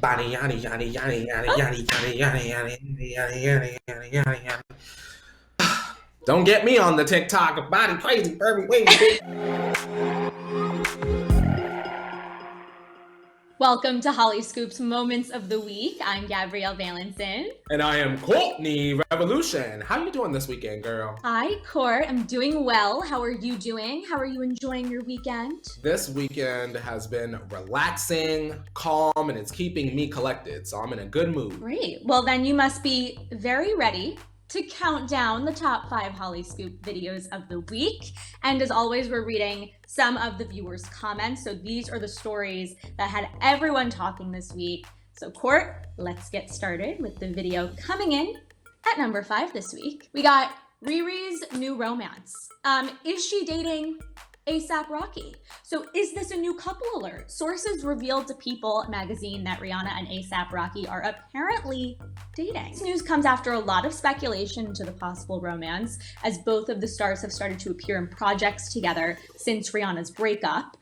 Body yada yada yada yada yada yada yada yada yada yada yada yada yada. Don't get me on the TikTok of body crazy, Burby, wavy. Welcome to Hollyscoop's Moments of the Week. I'm Gabrielle Valenson. And I am Courtney Revolution. How you doing this weekend, girl? Hi, Court. I'm doing well. How are you doing? How are you enjoying your weekend? This weekend has been relaxing, calm, and it's keeping me collected, so I'm in a good mood. Great. Well, then you must be very ready to count down the top 5 Hollyscoop videos of the week. And as always, we're reading some of the viewers' comments. So these are the stories that had everyone talking this week. So Court, let's get started with the video coming in at number 5 this week. We got Riri's New Romance. Is she dating A$AP Rocky? So is this a new couple alert? Sources revealed to People magazine that Rihanna and A$AP Rocky are apparently dating. This news comes after a lot of speculation into the possible romance, as both of the stars have started to appear in projects together since Rihanna's breakup.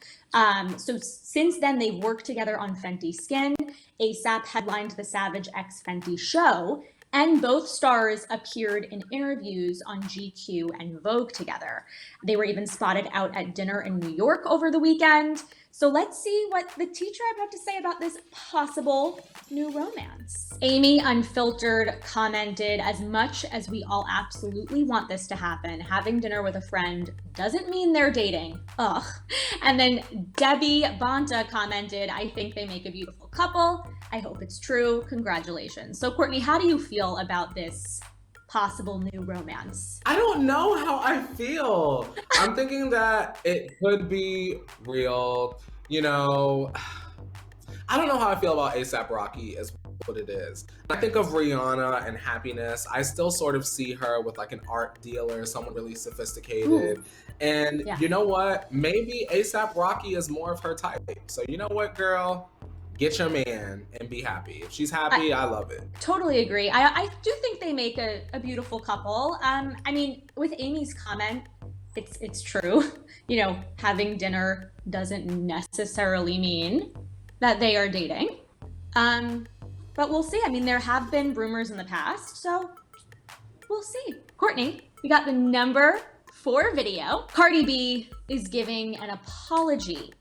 So since then, they've worked together on Fenty Skin. A$AP headlined the Savage X Fenty show, and both stars appeared in interviews on GQ and Vogue together. They were even spotted out at dinner in New York over the weekend. So let's see what the T-Tribe had to say about this possible new romance. Amy Unfiltered commented, as much as we all absolutely want this to happen, having dinner with a friend doesn't mean they're dating. Ugh. And then Debbie Bonta commented, I think they make a beautiful couple. I hope it's true. Congratulations. So Courtney, how do you feel about this possible new romance? I don't know how I feel. I'm thinking that it could be real. You know, I don't know how I feel about A$AP Rocky is what it is. I think of Rihanna and Happiness. I still sort of see her with like an art dealer, someone really sophisticated. Ooh. And You know what? Maybe A$AP Rocky is more of her type. So you know what, girl? Get your man and be happy. If she's happy, I love it. Totally agree. I do think they make a beautiful couple. I mean, with Amy's comment, it's true. You know, having dinner doesn't necessarily mean that they are dating. But we'll see. I mean, there have been rumors in the past, so we'll see. Courtney, we got the number 4 video. Cardi B is giving an apology.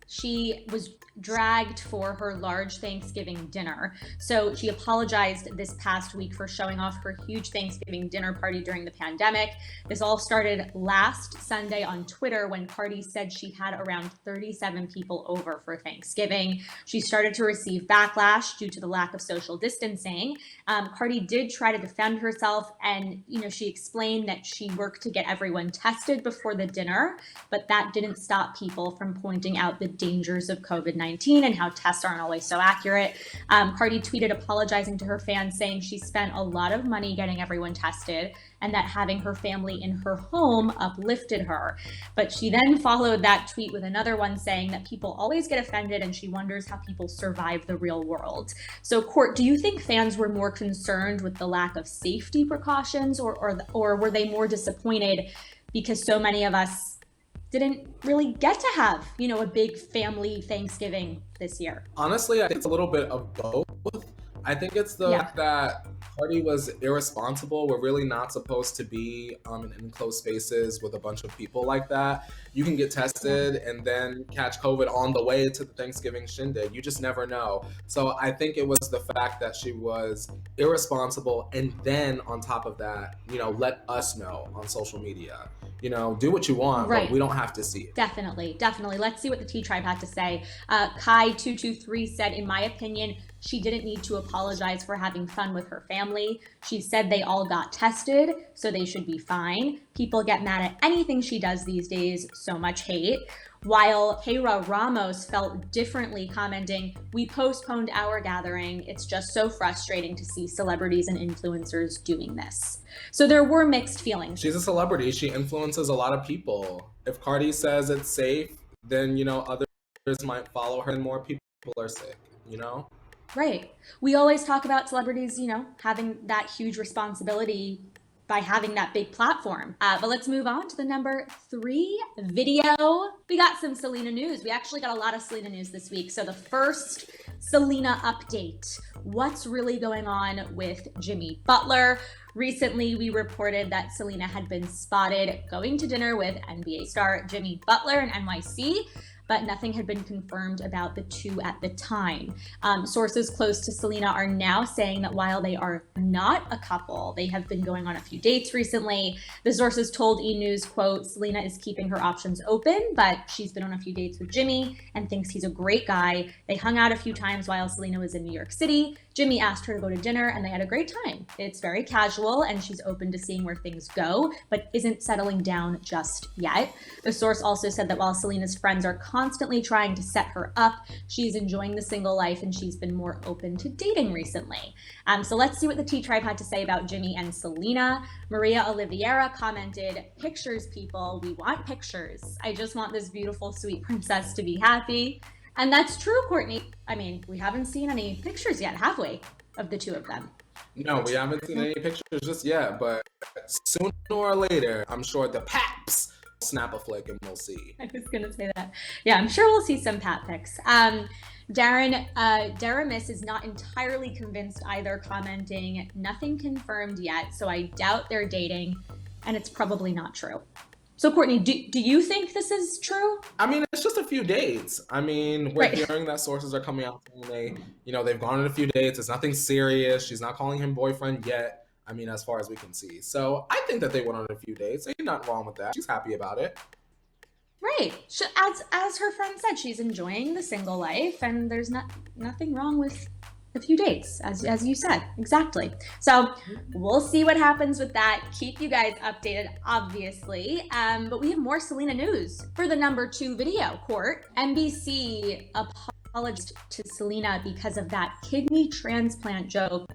She was dragged for her large Thanksgiving dinner. So she apologized this past week for showing off her huge Thanksgiving dinner party during the pandemic. This all started last Sunday on Twitter when Cardi said she had around 37 people over for Thanksgiving. She started to receive backlash due to the lack of social distancing. Cardi did try to defend herself, and she explained that she worked to get everyone tested before the dinner, but that didn't stop people from pointing out the dangers of COVID-19 and how tests aren't always so accurate. Cardi tweeted apologizing to her fans, saying she spent a lot of money getting everyone tested and that having her family in her home uplifted her. But she then followed that tweet with another one saying that people always get offended and she wonders how people survive the real world. So Court, do you think fans were more concerned with the lack of safety precautions or were they more disappointed because so many of us didn't really get to have, a big family Thanksgiving this year? Honestly, I think it's a little bit of both. I think it's the fact that Cardi was irresponsible. We're really not supposed to be in enclosed spaces with a bunch of people like that. You can get tested and then catch COVID on the way to the Thanksgiving shindig. You just never know. So I think it was the fact that she was irresponsible, and then on top of that, let us know on social media. Do what you want, right, but we don't have to see it. Definitely. Let's see what the T-Tribe had to say. Kai223 said, in my opinion, she didn't need to apologize for having fun with her family. She said they all got tested, so they should be fine. People get mad at anything she does these days, so much hate. While Keira Ramos felt differently, commenting, we postponed our gathering. It's just so frustrating to see celebrities and influencers doing this. So there were mixed feelings. She's a celebrity. She influences a lot of people. If Cardi says it's safe, then, others might follow her and more people are sick, Right. We always talk about celebrities, having that huge responsibility by having that big platform. But let's move on to the number 3 video. We got some Selena news. We actually got a lot of Selena news this week. So the first Selena update. What's really going on with Jimmy Butler? Recently, we reported that Selena had been spotted going to dinner with NBA star Jimmy Butler in NYC, but nothing had been confirmed about the two at the time. Sources close to Selena are now saying that while they are not a couple, they have been going on a few dates recently. The sources told E! News, quote, Selena is keeping her options open, but she's been on a few dates with Jimmy and thinks he's a great guy. They hung out a few times while Selena was in New York City. Jimmy asked her to go to dinner and they had a great time. It's very casual and she's open to seeing where things go, but isn't settling down just yet. The source also said that while Selena's friends are constantly trying to set her up, she's enjoying the single life and she's been more open to dating recently. So let's see what the Tea Tribe had to say about Jimmy and Selena. Maria Oliveira commented, pictures, people, we want pictures. I just want this beautiful, sweet princess to be happy. And that's true, Courtney. I mean, we haven't seen any pictures yet, have we, of the two of them? No, we haven't seen any pictures just yet, but sooner or later, I'm sure the paps snap a flick and we'll see. I was going to say that. Yeah, I'm sure we'll see some pat pics. Daramis is not entirely convinced either, commenting, nothing confirmed yet, so I doubt they're dating, and it's probably not true. So, Courtney, do you think this is true? I mean, it's just a few dates. I mean, we're hearing that sources are coming out saying they've gone on a few dates. It's nothing serious. She's not calling him boyfriend yet. I mean, as far as we can see. So I think that they went on a few dates. Ain't nothing wrong with that. She's happy about it. Right. As her friend said, she's enjoying the single life, and there's nothing wrong with a few dates, as you said. Exactly. So we'll see what happens with that. Keep you guys updated, obviously. But we have more Selena news for the #2 video, Court. NBC apologized to Selena because of that kidney transplant joke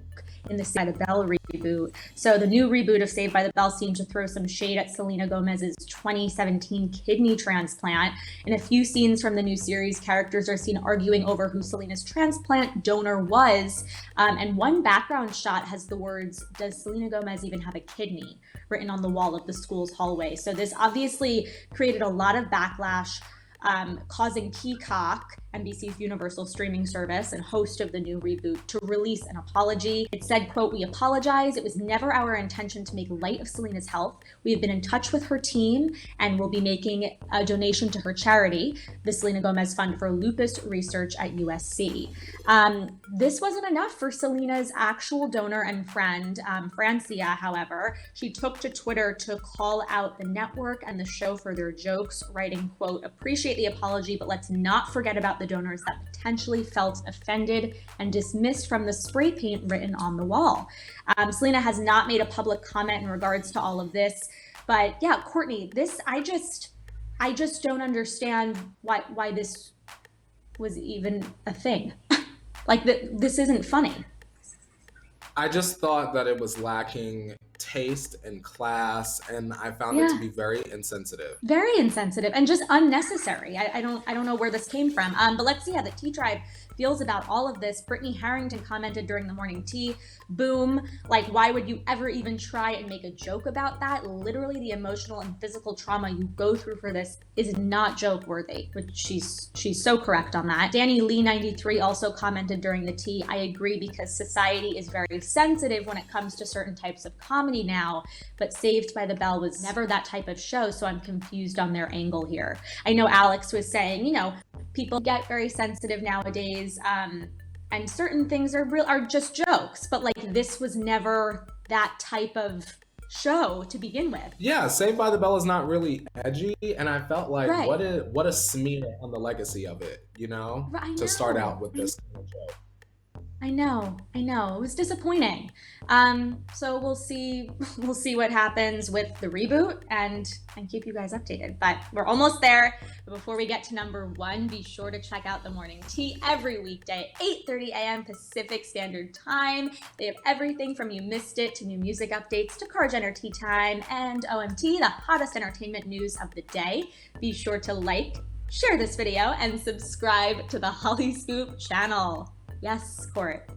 in the Saved by the Bell reboot. So the new reboot of Saved by the Bell seemed to throw some shade at Selena Gomez's 2017 kidney transplant. In a few scenes from the new series, characters are seen arguing over who Selena's transplant donor was. And one background shot has the words, "Does Selena Gomez even have a kidney?" written on the wall of the school's hallway. So this obviously created a lot of backlash, causing Peacock, NBC's Universal streaming service and host of the new reboot, to release an apology. It said, quote, "We apologize. It was never our intention to make light of Selena's health. We have been in touch with her team and will be making a donation to her charity, the Selena Gomez Fund for Lupus Research at USC. This wasn't enough for Selena's actual donor and friend, Francia, however. She took to Twitter to call out the network and the show for their jokes, writing, quote, "Appreciate the apology, but let's not forget about the donors that potentially felt offended and dismissed from the spray paint written on the wall." Selena has not made a public comment in regards to all of this, but yeah, Courtney, this I just don't understand why this was even a thing. Like this isn't funny. I just thought that it was lacking taste and class, and I found it to be very insensitive. Very insensitive and just unnecessary. I don't know where this came from. But let's see how the Tea Tribe feels about all of this. Brittany Harrington commented during the morning tea, boom, like why would you ever even try and make a joke about that? Literally the emotional and physical trauma you go through for this is not joke worthy, but she's so correct on that. Danny Lee 93 also commented during the tea, I agree because society is very sensitive when it comes to certain types of comedy now, but Saved by the Bell was never that type of show, so I'm confused on their angle here. I know Alex was saying, people get very sensitive nowadays, and certain things are just jokes, but like this was never that type of show to begin with. Yeah, Saved by the Bell is not really edgy, and I felt like what a smear on the legacy of it, to start out with this kind of show. I know. It was disappointing. So we'll see what happens with the reboot and keep you guys updated. But we're almost there. But before we get to #1, be sure to check out The Morning Tea every weekday at 8:30 a.m. Pacific Standard Time. They have everything from You Missed It to new music updates to Car Jenner Tea Time and OMT, the hottest entertainment news of the day. Be sure to like, share this video, and subscribe to the Hollyscoop channel. Yes, Court.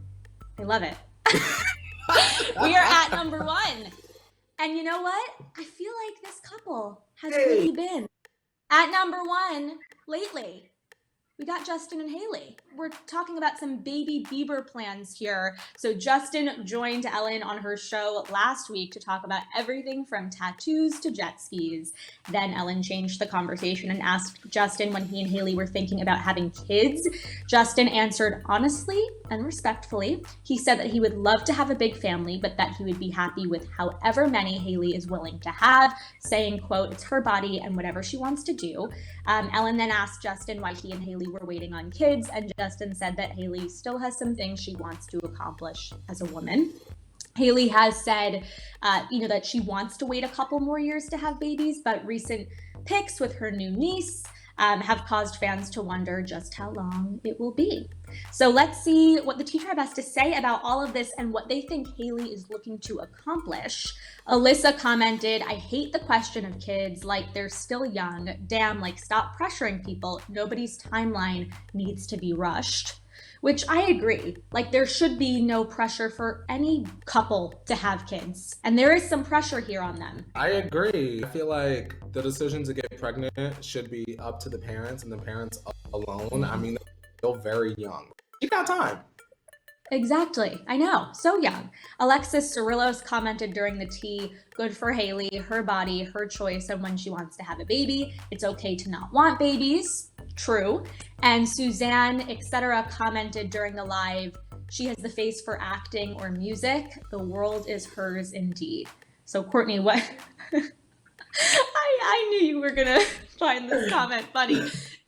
I love it. We are at #1. And you know what? I feel like this couple has really been at #1 lately. We got Justin and Hailey. we're talking about some baby Bieber plans here. So Justin joined Ellen on her show last week to talk about everything from tattoos to jet skis. Then Ellen changed the conversation and asked Justin when he and Hailey were thinking about having kids. Justin answered honestly and respectfully. He said that he would love to have a big family, but that he would be happy with however many Hailey is willing to have, saying, quote, it's her body and whatever she wants to do. Ellen then asked Justin why he and Hailey were waiting on kids, and Justin said that Hailey still has some things she wants to accomplish as a woman. Hailey has said, that she wants to wait a couple more years to have babies, but recent pics with her new niece have caused fans to wonder just how long it will be. So let's see what the T-Tribe has to say about all of this and what they think Hailey is looking to accomplish. Alyssa commented, I hate the question of kids, like they're still young. Damn, like stop pressuring people. Nobody's timeline needs to be rushed. Which I agree. Like there should be no pressure for any couple to have kids. And there is some pressure here on them. I agree. I feel like the decision to get pregnant should be up to the parents and the parents alone. I mean, they're still very young. You got time. Exactly. I know. So young. Alexis Cirillos commented during the tea, good for Hailey, her body, her choice of when she wants to have a baby. It's okay to not want babies. True. And Suzanne, etc., commented during the live, she has the face for acting or music. The world is hers indeed. So Courtney, what? I knew you were going to find this comment funny.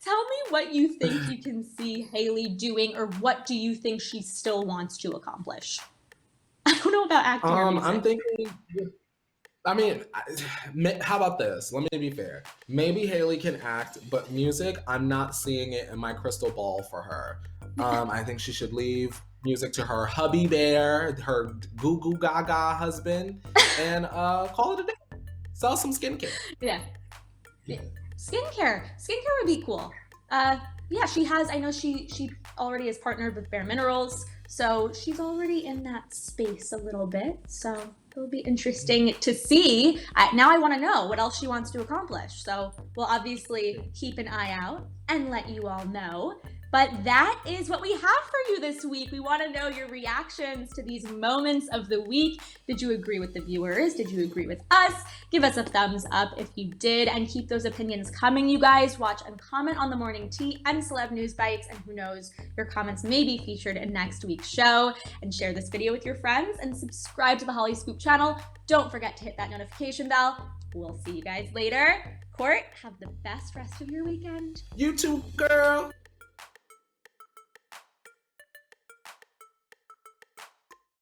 Tell me what you think you can see Hailey doing, or what do you think she still wants to accomplish? I don't know about acting or music. I'm thinking, how about this? Let me be fair. Maybe Hailey can act, but music, I'm not seeing it in my crystal ball for her. I think she should leave music to her hubby bear, her goo goo gaga husband, and call it a day. Sell some skincare. Yeah. Skincare would be cool. She has, I know she already is partnered with Bare Minerals, so she's already in that space a little bit. So it'll be interesting to see. Now I want to know what else she wants to accomplish. So we'll obviously keep an eye out and let you all know. But that is what we have for you this week. We want to know your reactions to these moments of the week. Did you agree with the viewers? Did you agree with us? Give us a thumbs up if you did, and keep those opinions coming, you guys. Watch and comment on The Morning Tea and Celeb News Bites, and who knows, your comments may be featured in next week's show. And share this video with your friends and subscribe to the Hollyscoop channel. Don't forget to hit that notification bell. We'll see you guys later. Court, have the best rest of your weekend. You too, girl.